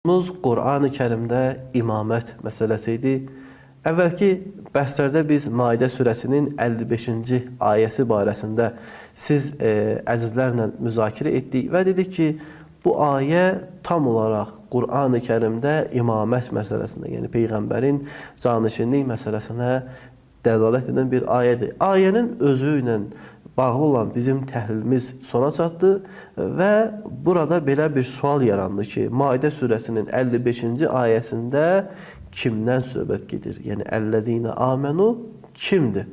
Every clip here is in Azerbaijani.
Qur'an-ı Kərimdə imamət məsələsi idi. Əvvəlki bəhslərdə biz Maidə surəsinin 55-ci ayəsi barəsində siz əzizlərlə müzakirə etdik və dedik ki, bu ayə tam olaraq Qur'an-ı Kərimdə imamət məsələsində, yəni Peyğəmbərin canişinlik məsələsinə dəlalət edən bir ayədir. Ayənin özü ilə bağlı olan bizim təhlilimiz sona çatdı və burada belə bir sual yarandı ki, Maidə surəsinin 55-ci ayəsində kimdən söhbət gedir? Yəni, əl-ləzīnə āmənu kimdir?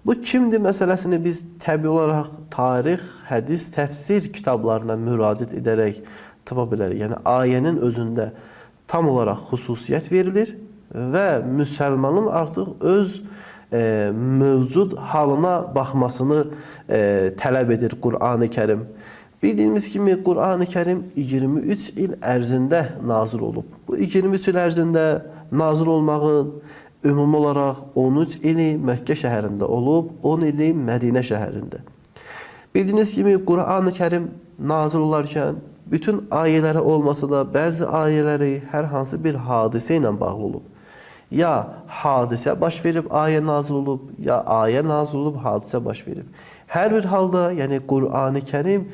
Bu kimdir məsələsini biz təbii olaraq tarix, hədis, təfsir kitablarına müraciət edərək tapa bilərik. Yəni, ayənin özündə tam olaraq xüsusiyyət verilir və müsəlmanın artıq öz mövcud halına baxmasını tələb edir Qur'an-ı Kərim. Bildiyimiz kimi Qur'an-ı Kərim 23 il ərzində nazil olub. Bu 23 il ərzində nazil olmağın ümumi olaraq 13 ili Məkkə şəhərində olub, 10 ili Mədinə şəhərində. Bildiyiniz kimi Qur'an-ı Kərim nazil olarkən bütün ayələri olmasa da bəzi ayələri hər hansı bir hadisə ilə bağlı olub. Ya hadisə baş verib, ayə nazil olub, ya ayə nazil olub, hadisə baş verib. Hər bir halda, yəni Qur'an-ı Kərim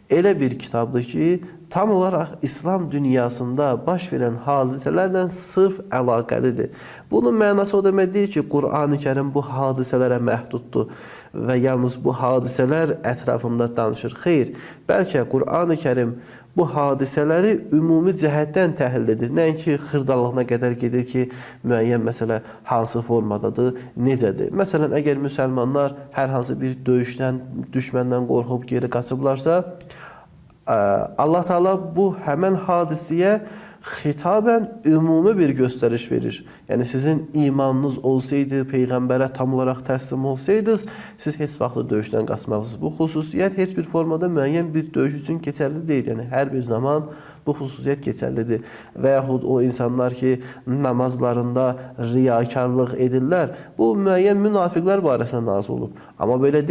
elə bir kitabdır ki, tam olaraq İslam dünyasında baş verən hadisələrlə sırf əlaqəlidir. Bunun mənası o demək deyil ki, Qur'an-ı Kərim bu hadisələrə məhduddur və yalnız bu hadisələr ətrafında danışır. Xeyr, bəlkə Qur'an-ı Kərim bu hadisələri ümumi cəhətdən təhlil edir. Nəinki xırdalığına qədər gedir ki, müəyyən məsələ hansı formadadır, necədir. Məsələn, əgər müsəlmanlar hər hansı bir döyüşdən, düşməndən qorxub geri qaçıblarsa, Allah Teala bu həmən hadisəyə xitabən ümumi bir göstəriş verir. Yəni, sizin imanınız olsaydı, Peyğəmbərə tam olaraq təslim olsaydınız, siz heç vaxt döyüşdən qaçmaqsınız. Bu xüsusiyyət heç bir formada müəyyən bir döyüş üçün keçərli deyil. Yəni, hər bir zaman bu xüsusiyyət keçərlidir. Və yaxud o insanlar ki, namazlarında riyakarlıq edirlər, bu müəyyən münafiqlər barəsində nazil olub. Amma belə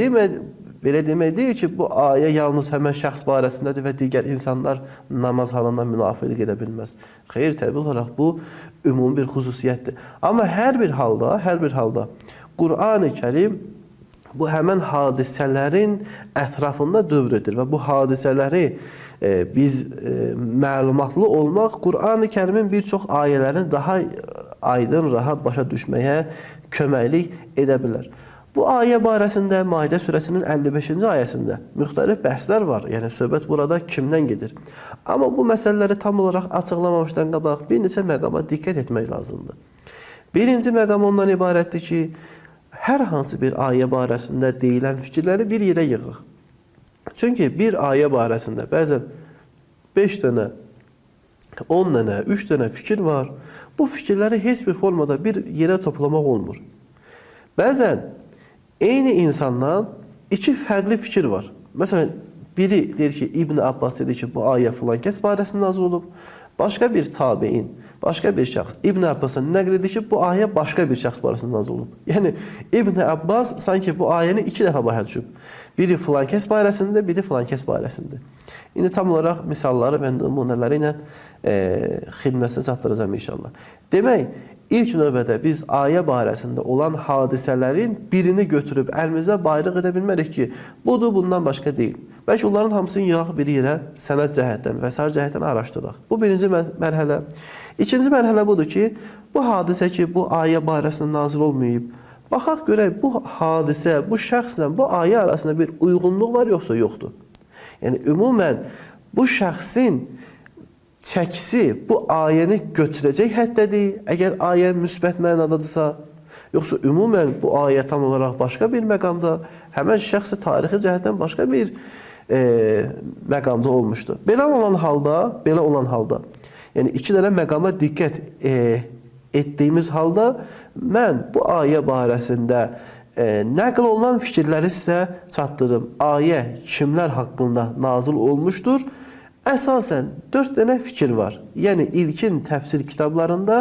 demək deyil ki, bu ayə yalnız həmən şəxs barəsindədir və digər insanlar namaz halından münafiqlik edə bilməz. Xeyr, təbii olaraq bu ümumi bir xüsusiyyətdir. Amma hər bir halda Qur'an-ı Kərim bu həmən hadisələrin ətrafında dövr edir və bu hadisələri biz məlumatlı olmaq Qur'an-ı Kərimin bir çox ayələrini daha aydın, rahat başa düşməyə köməklik edə bilər. Bu ayə barəsində Maidə surəsinin 55-ci ayəsində müxtəlif bəhslər var. Yəni, söhbət burada kimdən gedir? Amma bu məsələləri tam olaraq açıqlamamışdan qabaq bir neçə məqama diqqət etmək lazımdır. Birinci məqam ondan ibarətdir ki, hər hansı bir ayə barəsində deyilən fikirləri bir yerə yığıq. Çünki bir ayə barəsində bəzən 5 dənə, 10 dənə, 3 dənə fikir var. Bu fikirləri heç bir formada bir yerə toplamaq olmur. Bəzən eyni insandan iki fərqli fikir var. Məsələn, biri deyir ki, İbn Abbas dedi ki, bu ayə filan kəs barəsində nazil olub. Başqa bir tabiin, başqa bir şəxs İbn Abbasın nəql edir ki, bu ayə başqa bir şəxs barəsində nazil olub. Yəni, İbn Abbas sanki bu ayəni 2 dəfə başa düşüb. Biri filan kəs barəsində, biri filan kəs barəsində. İndi tam olaraq misalları və nümunələri ilə xidməsinə çatdıracağım inşallah. Demək, İlk növbədə biz ayə barəsində olan hadisələrin birini götürüb əlimizə bayrıq edə bilmərik ki, budur, bundan başqa deyil. Bəlkə onların hamısını yığaq bir yerə sənəd cəhətdən və sair cəhətdən araşdıraq. Bu birinci mərhələ. İkinci mərhələ budur ki, bu hadisə ki, bu ayə barəsində nazil olmayıb, baxaq görək, bu hadisə, bu şəxslə bu ayə arasında bir uyğunluq var, yoxsa yoxdur. Yəni, ümumən bu şəxsin çəkisi bu ayəni götürəcək həddədir, əgər ayə müsbət mənadadırsa, yoxsa ümumən bu ayə tam olaraq başqa bir məqamda, həmən şəxsi tarixi cəhətdən başqa bir məqamda olmuşdur. Belə olan halda, yəni 2 dənə məqama diqqət etdiyimiz halda, mən bu ayə barəsində nəql olunan fikirləri sizə çatdırım. Ayə kimlər haqqında nazil olmuşdur? Əsasən 4 dənə fikir var. Yəni, ilkin təfsir kitablarında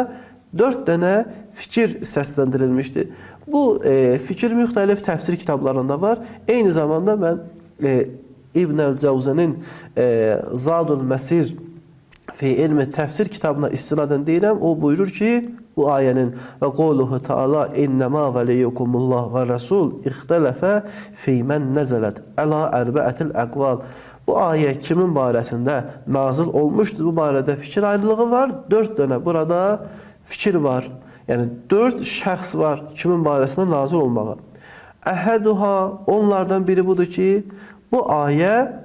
4 dənə fikir səsləndirilmişdir. Bu fikir müxtəlif təfsir kitablarında var. Eyni zamanda mən İbn Əl-Cəvzənin Zadul Məsir fi ilmi təfsir kitabına istinadən deyirəm. O buyurur ki, bu ayənin və qoluhu taala innema veliyukumullah və rasul ixtələfə fi mən nəzələt əla ərbəətil əqval. Bu ayə kimin barəsində nazil olmuşdur? Bu barədə fikir ayrılığı var. 4 dənə burada fikir var. Yəni 4 şəxs var kimin barəsində nazil olmağı. Əhəduha, onlardan biri budur ki, bu ayə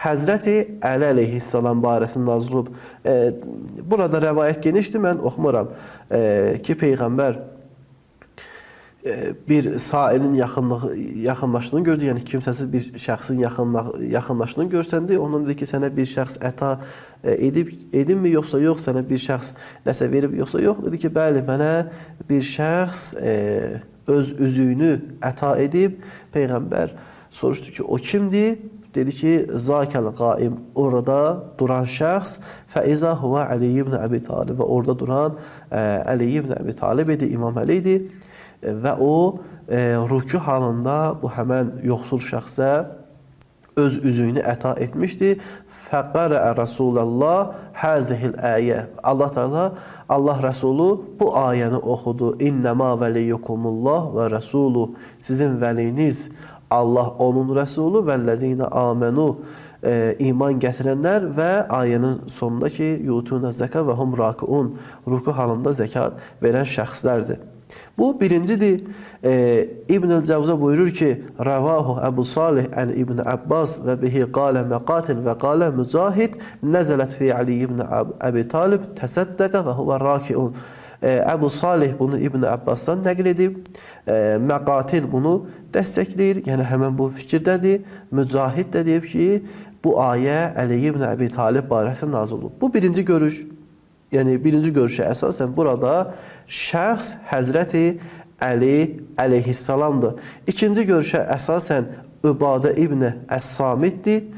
Həzrəti Əli əleyhissalam barəsində nazil olub. Burada rəvayət genişdir, mən oxumuram ki, Peyğəmbər bir sailin yaxınlaşdığını gördü, yəni kimsəsiz bir şəxsin yaxınlaşdığını görsəndi. Onun dedi ki, sənə bir şəxs əta edinmi, yoxsa yox, sənə bir şəxs nəsə verib, yoxsa yox. Dedi ki, bəli, mənə bir şəxs öz üzüyünü əta edib. Peyğəmbər soruşdu ki, o kimdir? Dedi ki, zakəl qaim, orada duran şəxs, fəizə huvə Əli ibn Əbi Talib, və orada duran Əli ibn Əbi Talib idi, İmam Əli idi və o rükû halında bu həmən yoxsul şəxsə öz üzüyünü əta etmişdi. Fəqərə Rasulallah həzihil əyə. Allah Rəsulu bu ayəni oxudu. İnnəmə veliyukumullah və Rəsulu. Sizin vəliniz Allah, onun Rəsulu və ləzinə amenu, iman gətirənlər və ayənin sonunda ki, yutuna zəka və hum rakiun, ruku halında zəkat verən şəxslərdir. Bu birincidir. İbn-i Cəvzə buyurur ki, Rəvahu Əbu Salih ən İbn Abbas və bihi qalə məqatil və qalə mücahid nəzələt fi Ali ibn Əbi Talib təsəddəqə və huvə rakiun. Əbu Salih bunu İbn Abbasdan nəql edib, Məqatil bunu dəstəkləyir, yəni həmən bu fikirdədir. Mücahid də deyib ki, bu ayə Əli ibn Əbi Talib barəsində nazil olub. Bu birinci görüş. Yəni birinci görüşə əsasən burada şəxs Həzrəti Əli əleyhissalamdır. İkinci görüşə əsasən Übadə ibn Əs-Samitdir.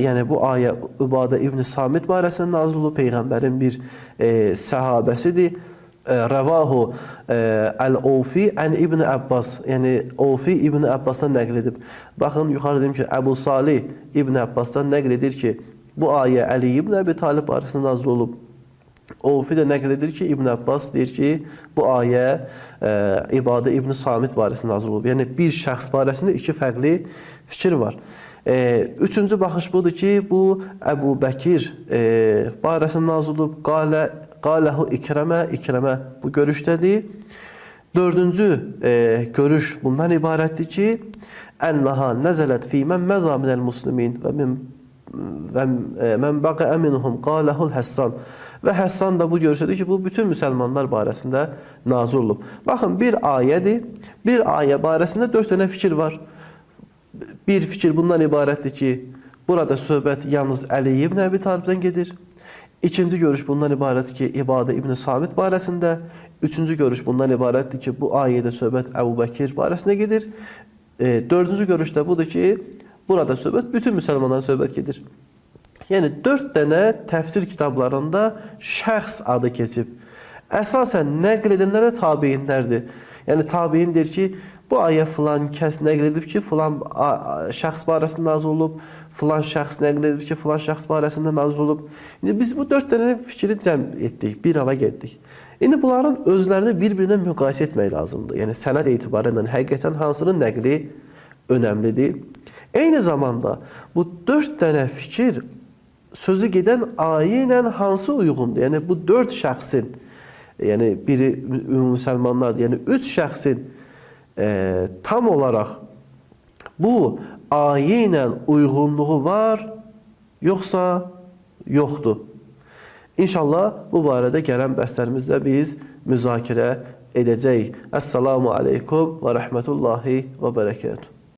Yəni bu ayə Übadə ibn Samit barəsində nazil olub. Peyğəmbərin bir səhabəsidir. Rəvahu Əl-Ovfi ən İbn Abbas, yəni Ovfi İbn Abbasdan nəql edib. Baxın, yuxarı dedim ki, Əbu Salih İbn Abbasdan nəql edir ki, bu ayə Əli ibn Əbi Talib barəsində nazil olub. Ovfi də nəql edir ki, İbn Abbas deyir ki, bu ayə İbadə ibn Samit barəsində nazil olub. Yəni bir şəxs barəsində iki fərqli fikir var. Üçüncü baxış budur ki, bu Əbu Bəkir barəsində nazil olub. Qaləhu İkrəmə bu görüşdədir. Dördüncü görüş bundan ibarətdir ki, Ənnaha nəzələt fi mən məza minəl muslimin və mən bəqə əminuhum qaləhul Həssan. Və Həssan da bu görüşdədir ki, bu bütün müsəlmanlar barəsində nazil olub. Baxın, bir ayədir. Bir ayə barəsində 4 dənə fikir var. Bir fikir bundan ibarətdir ki, burada söhbət yalnız Əli ibn Əbi Talibdən gedir. İkinci görüş bundan ibarətdir ki, İbadə ibn Samit barəsində. Üçüncü görüş bundan ibarətdir ki, bu ayədə söhbət Əbu Bəkir barəsində gedir. Dördüncü görüş də budur ki, burada söhbət bütün müsəlmanların söhbət gedir. Yəni 4 dənə təfsir kitablarında şəxs adı keçib. Əsasən nəql edənlər də tabeinlərdir. Yəni tabein deyir ki, bu ayə filan kəs nəql edib ki, filan şəxs barəsində nazil olub, filan şəxs nəql edib ki, filan şəxs barəsində nazil olub. İndi biz bu 4 dənə fikri cəm etdik, bir ara getdik. İndi bunların özlərini bir-birinə müqayisə etmək lazımdır. Yəni sənəd etibarıyla həqiqətən hansının nəqli önəmlidir. Eyni zamanda bu 4 dənə fikir sözü gedən ayə ilə hansı uyğundur? Yəni bu 4 şəxsin, yəni biri müsəlmanlardır, yəni 3 şəxsin tam olaraq bu ayə ilə uyğunluğu var, yoxsa yoxdur? İnşallah bu barədə gələn bəhslərimizdə biz müzakirə edəcəyik. Əssalamu aleykum və rəhmətullahi və bərəkətuhu.